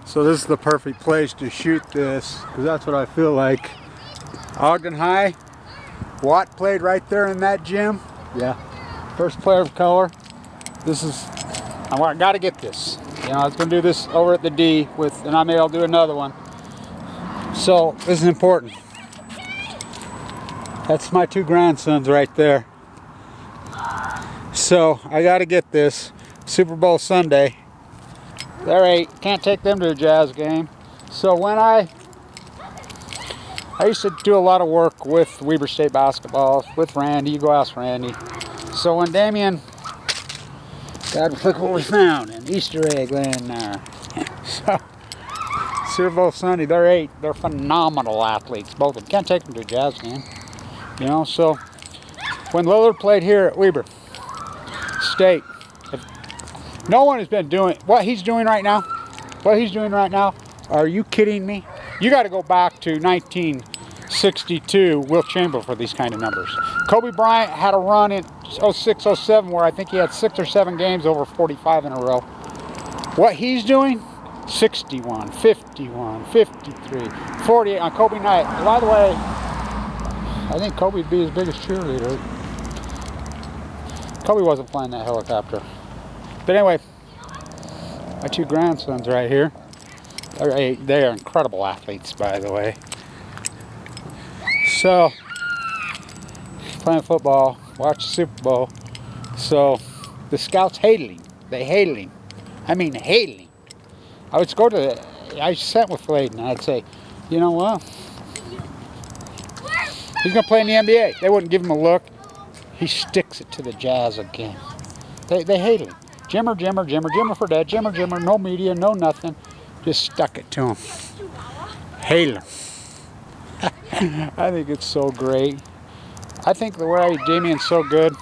So this is the perfect place to shoot this, because that's what I feel like. Ogden High, Watt played right there in that gym. Yeah, first player of color. This is, I got to get this. You know, I was going to do this over at the D with, and maybe I'll do another one. So this is important. That's my two grandsons right there. So I got to get this. Super Bowl Sunday. They're 8. Can't take them to a Jazz game. So when I used to do a lot of work with Weber State basketball with Randy. You go ask Randy. So when Damien, God, look what we found, an Easter egg laying there. So Super Bowl Sunday, they're 8. They're phenomenal athletes, both of them. Can't take them to a Jazz game. You know, so when Lillard played here at Weber State, no one has been doing what he's doing right now. What he's doing right now, are you kidding me? You got to go back to 1962, Wilt Chamberlain, for these kind of numbers. Kobe Bryant had a run in 06, 07 where I think he had 6 or 7 games over 45 in a row. What he's doing, 61, 51, 53, 48 on Kobe night. By the way, I think Kobe would be his biggest cheerleader. Kobe wasn't flying that helicopter. But anyway, my two grandsons right here, they are incredible athletes, by the way. So, playing football, watch the Super Bowl. So, the scouts hated him. They hated him. I mean, hated him. I would go to I sat with Flayden and I'd say, you know what? He's going to play in the NBA. They wouldn't give him a look. He sticks it to the Jazz again. They hate him. Jimmer for dad. Jimmer, no media, no nothing. Just stuck it to him. Hate him. I think it's so great. I think the way Damien's so good.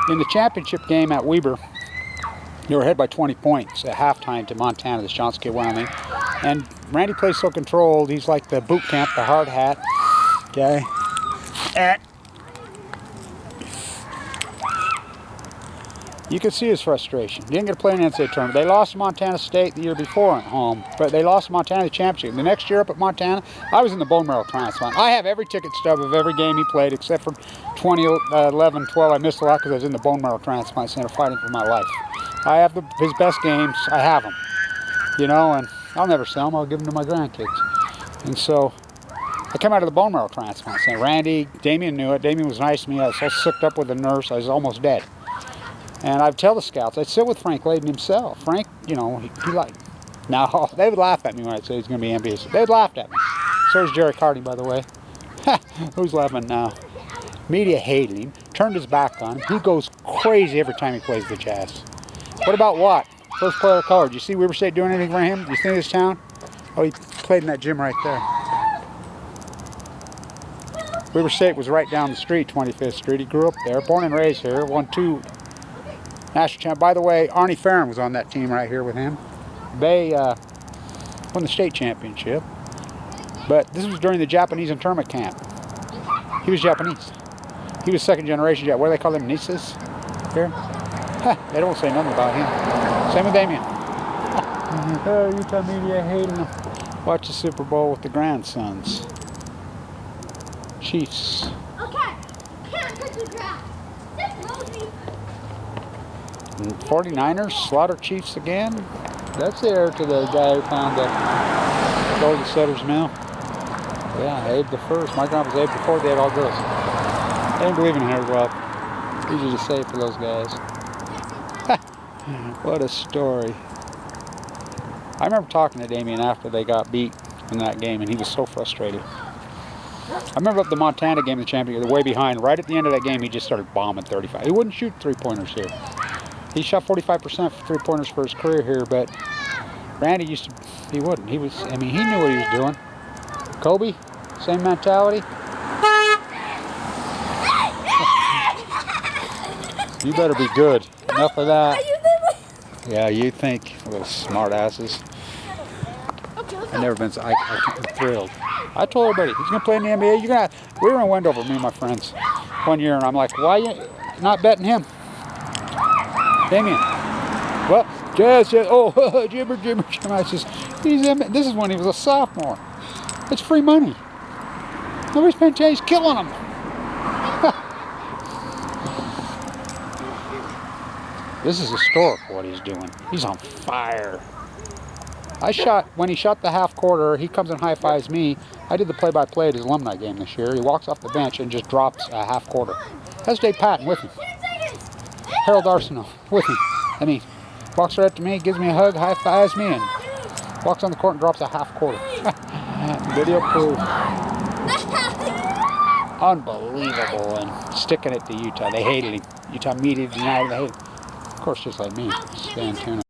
In the championship game at Weber, they were ahead by 20 points at halftime to Montana, this Johnson kid, Wyoming. And Randy plays so controlled. He's like the boot camp, the hard hat. Okay. You can see his frustration. He didn't get to play in the NCAA tournament. They lost to Montana State the year before at home, but they lost to Montana the championship. The next year up at Montana, I was in the bone marrow transplant. I have every ticket stub of every game he played except for 2011, 12. I missed a lot because I was in the bone marrow transplant center fighting for my life. I have his best games. I have them, you know, and I'll never sell them. I'll give them to my grandkids. And so I come out of the bone marrow transplant center. Randy, Damien knew it. Damien was nice to me. I was so sicked up with the nurse, I was almost dead. And I'd tell the scouts, I'd sit with Frank Layden himself. Frank, you know, he liked. Now, they would laugh at me when I'd say he's going to be NBA. They'd laugh at me. So is Jerry Carty, by the way. Who's laughing now? Media hated him, turned his back on him. He goes crazy every time he plays the Jazz. What about Watt? First player of color. Did you see Weber State doing anything for him? Did you see this town? Oh, he played in that gym right there. Weber State was right down the street, 25th Street. He grew up there, born and raised here, won 2 national champ. By the way, Arnie Farron was on that team right here with him. They won the state championship. But this was during the Japanese internment camp. He was Japanese. He was second generation Japanese. What do they call them? Nieces? Here? They don't say nothing about him. Same with Damien. Oh, Utah media hating him. Watch the Super Bowl with the grandsons. Chiefs. Okay. Can't touch the grass. And 49ers slaughter Chiefs again. That's the heir to the guy who found the gold setter's mill. Yeah, Abe the first. My grandpa was Abe the fourth. They had all girls. They didn't believe in hair wealth. Easy to say for those guys. What a story. I remember talking to Damien after they got beat in that game, and he was so frustrated. I remember up the Montana game, the championship, way behind. Right at the end of that game, he just started bombing 35. He wouldn't shoot three-pointers here. He shot 45% for three-pointers for his career here, but Randy used to, he wouldn't. He was, I mean, he knew what he was doing. Kobe, same mentality. You better be good. Enough of that. Yeah, you think, little smart asses. I've never been, I'm thrilled. I told everybody, he's going to play in the NBA. You're gonna, we were in Wendover, me and my friends, one year, and I'm like, why are you not betting him? Damien. Well, Jazz, oh, Jimmer. I says, This is when he was a sophomore. It's free money. Nobody's paying attention. He's killing him. This is historical what he's doing. He's on fire. When he shot the half quarter, he comes and high fives me. I did the play-by-play at his alumni game this year. He walks off the bench and just drops a half quarter. That's Dave Patton with him. Harold Arsenal with him. I mean, walks right up to me, gives me a hug, high fives me, and walks on the court and drops a half quarter. Video proof. Unbelievable, and sticking it to Utah. They hated him. Utah media denied him. They hated him. Of course, just like me, Stan Tuna.